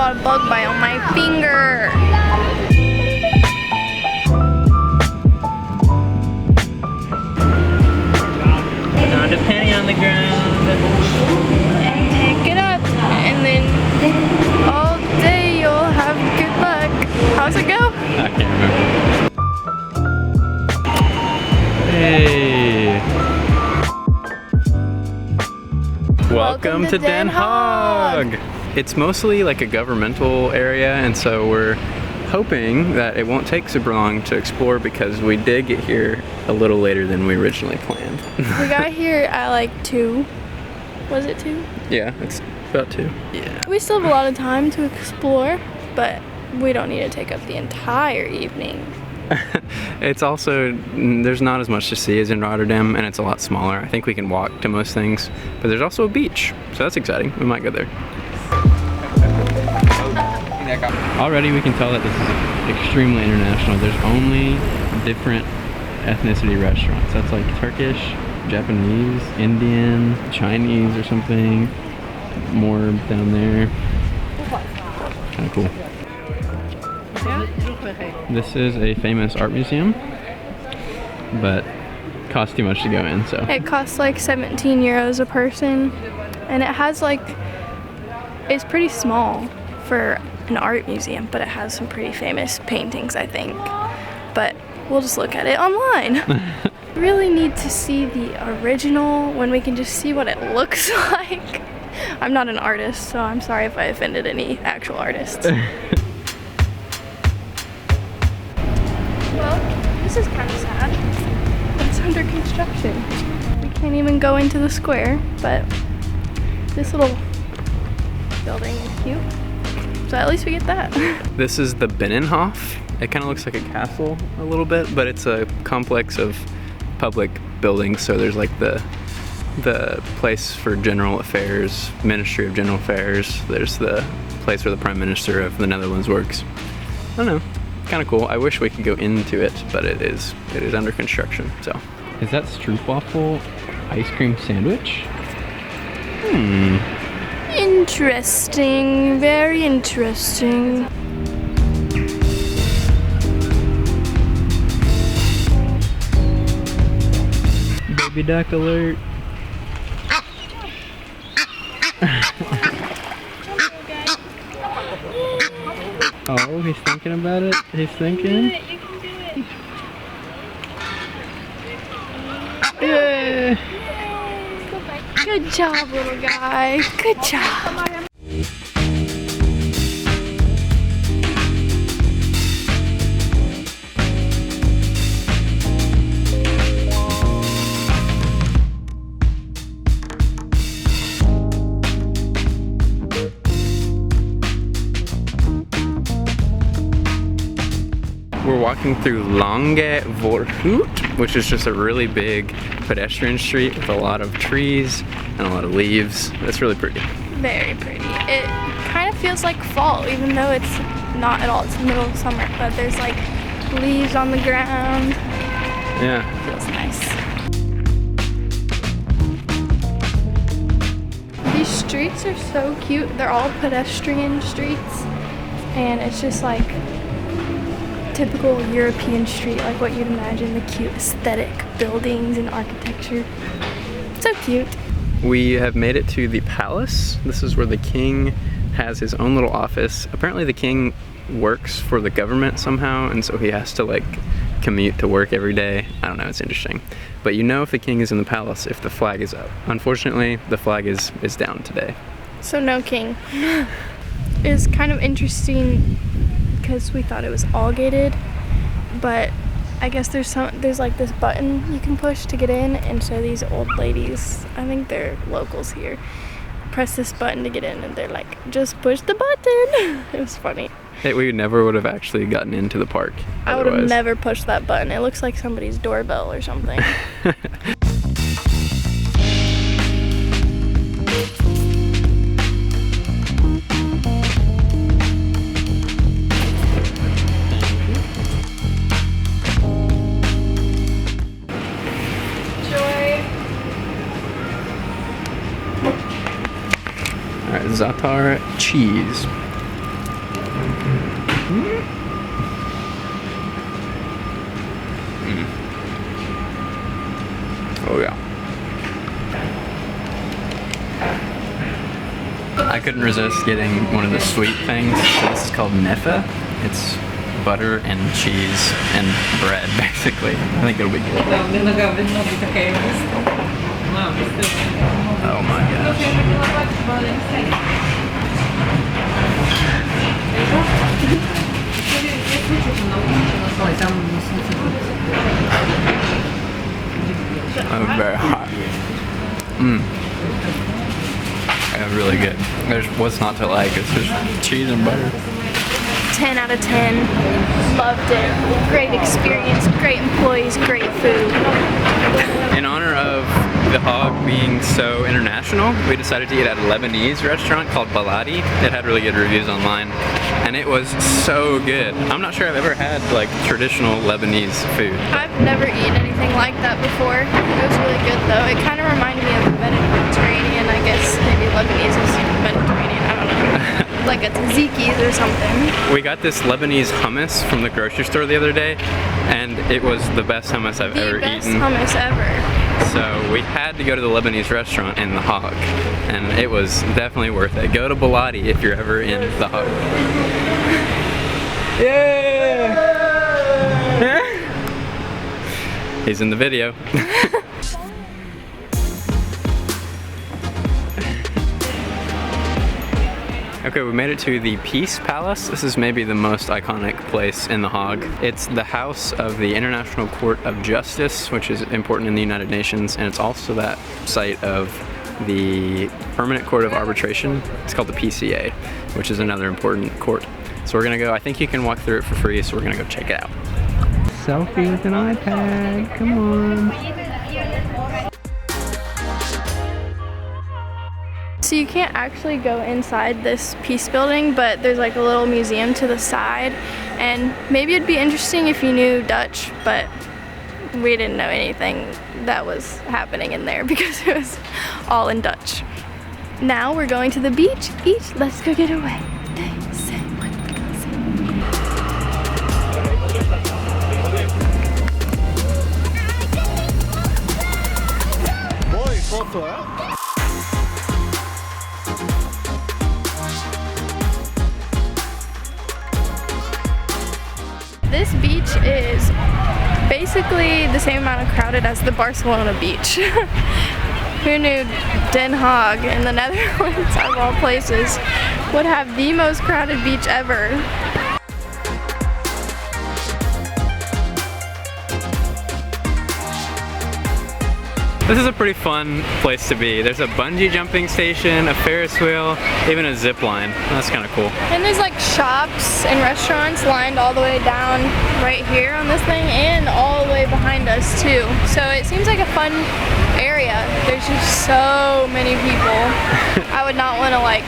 got a bug bite on my finger. Found a penny on the ground. Pick it up, and then all day you'll have good luck. How's it go? I can't remember. Hey! Welcome to Den Hague! It's mostly like a governmental area, and so we're hoping that it won't take super long to explore because we did get here a little later than we originally planned. We got here at like 2. Was it 2? Yeah, it's about 2. Yeah. We still have a lot of time to explore, but we don't need to take up the entire evening. It's also, there's not as much to see as in Rotterdam, and it's a lot smaller. I think we can walk to most things, but there's also a beach, so that's exciting. We might go there. Already we can tell that this is extremely international. There's only different ethnicity restaurants. That's like Turkish, Japanese, Indian, Chinese or something. More down there. Kind of cool. This is a famous art museum, but costs too much to go in, so. It costs like 17 euros a person, and it has like, it's pretty small for an art museum, but it has some pretty famous paintings, I think. But we'll just look at it online. We really need to see the original when we can just see what it looks like. I'm not an artist, so I'm sorry if I offended any actual artists. Well, this is kind of sad. It's under construction. We can't even go into the square, but this little building is cute. So at least we get that. This is the Binnenhof. It kind of looks like a castle a little bit, but it's a complex of public buildings. So there's like the place for general affairs, Ministry of General Affairs. There's the place where the Prime Minister of the Netherlands works. I don't know, kind of cool. I wish we could go into it, but it is under construction. So is that stroopwafel ice cream sandwich? Interesting, very interesting. Baby duck alert. Oh, he's thinking about it. He's thinking. Yeah. Good job, little guy. Good job. We're walking through Lange Voorhout, which is just a really big pedestrian street with a lot of trees and a lot of leaves. It's really pretty. Very pretty. It kind of feels like fall, even though it's not at all. It's the middle of summer, but there's like leaves on the ground. Yeah. It feels nice. These streets are so cute. They're all pedestrian streets, and it's just like typical European street, like what you'd imagine, the cute aesthetic buildings and architecture. So cute. We have made it to the palace. This is where the king has his own little office. Apparently the king works for the government somehow, and so he has to like commute to work every day. I don't know, it's interesting. But you know if the king is in the palace if the flag is up. Unfortunately, the flag is down today. So no king. It's kind of interesting because we thought it was all gated, but I guess there's like this button you can push to get in, and so these old ladies, I think they're locals here, press this button to get in, and they're like, just push the button. It was funny. We never would have actually gotten into the park otherwise. I would have never pushed that button. It looks like somebody's doorbell or something. Alright, za'atar cheese. Oh yeah. I couldn't resist getting one of the sweet things. So this is called neffe. It's butter and cheese and bread, basically. I think it'll be good. Oh my gosh. Oh, very hot. It's really good. There's what's not to like. It's just cheese and butter. 10 out of 10. Loved it. Great experience, great employees, great food. In honor of the Hague being so international, we decided to eat at a Lebanese restaurant called Baladi. It had really good reviews online, and it was so good. I'm not sure I've ever had like traditional Lebanese food. I've never eaten anything like that before. It was really good though. It kind of reminded me of Mediterranean, I guess. Maybe Lebanese is Mediterranean, I don't know. Like a tzatziki's or something. We got this Lebanese hummus from the grocery store the other day, and it was the best hummus I've ever eaten. The best hummus ever. So we had to go to the Lebanese restaurant in the Hague, and it was definitely worth it. Go to Baladi if you're ever in the Hague. Yeah! He's in the video. Okay, we made it to the Peace Palace. This is maybe the most iconic place in The Hague. It's the house of the International Court of Justice, which is important in the United Nations, and it's also that site of the Permanent Court of Arbitration. It's called the PCA, which is another important court. So we're gonna go, I think you can walk through it for free, so we're gonna go check it out. Selfie with an iPad, come on. So you can't actually go inside this Peace building, but there's like a little museum to the side, and maybe it'd be interesting if you knew Dutch, but we didn't know anything that was happening in there because it was all in Dutch. Now we're going to the beach. Let's go get away. This beach is basically the same amount of crowded as the Barcelona beach. Who knew Den Haag in the Netherlands, of all places, would have the most crowded beach ever? This is a pretty fun place to be. There's a bungee jumping station, a Ferris wheel, even a zip line. That's kind of cool. And there's like shops and restaurants lined all the way down right here on this thing and all the way behind us too. So it seems like a fun area. There's just so many people. I would not want to like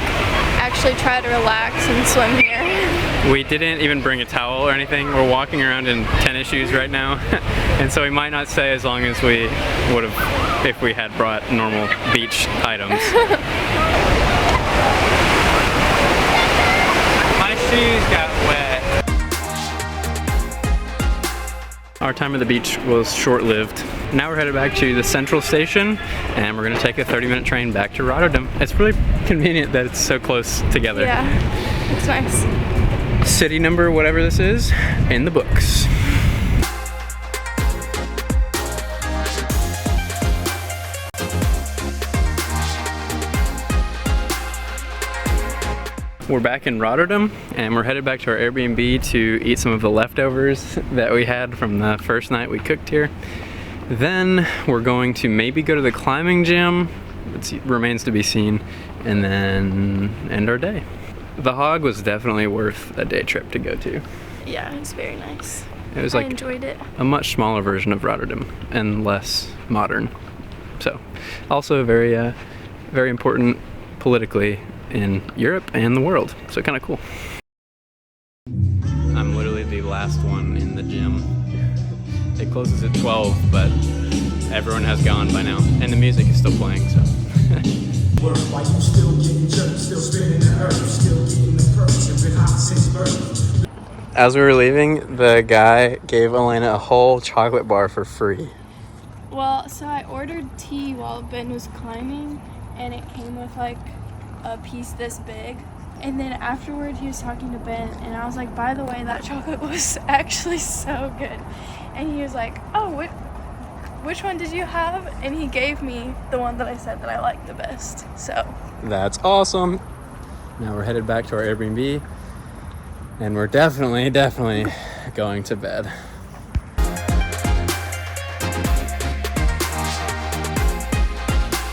actually try to relax and swim here. We didn't even bring a towel or anything. We're walking around in tennis shoes right now. And so we might not stay as long as we would have if we had brought normal beach items. My shoes got wet. Our time at the beach was short-lived. Now we're headed back to the central station, and we're gonna take a 30-minute train back to Rotterdam. It's really convenient that it's so close together. Yeah, it's nice. City number, whatever this is, in the books. We're back in Rotterdam, and we're headed back to our Airbnb to eat some of the leftovers that we had from the first night we cooked here. Then we're going to maybe go to the climbing gym. It remains to be seen, and then end our day. The Hague was definitely worth a day trip to go to. Yeah, it's very nice. It was I like enjoyed it. A much smaller version of Rotterdam and less modern. So, also very, very important politically in Europe and the world. So kind of cool. I'm literally the last one in the gym. It closes at 12, but everyone has gone by now, and the music is still playing. So. Why you still getting jerked, still spinning the earth, still getting the perks, you've been hot since birth. As we were leaving, the guy gave Elena a whole chocolate bar for free. Well, so I ordered tea while Ben was climbing, and it came with like a piece this big. And then afterward, he was talking to Ben, and I was like, by the way, that chocolate was actually so good. And he was like, oh, which one did you have? And he gave me the one that I said that I liked the best. So That's awesome. Now we're headed back to our Airbnb, and we're definitely going to bed.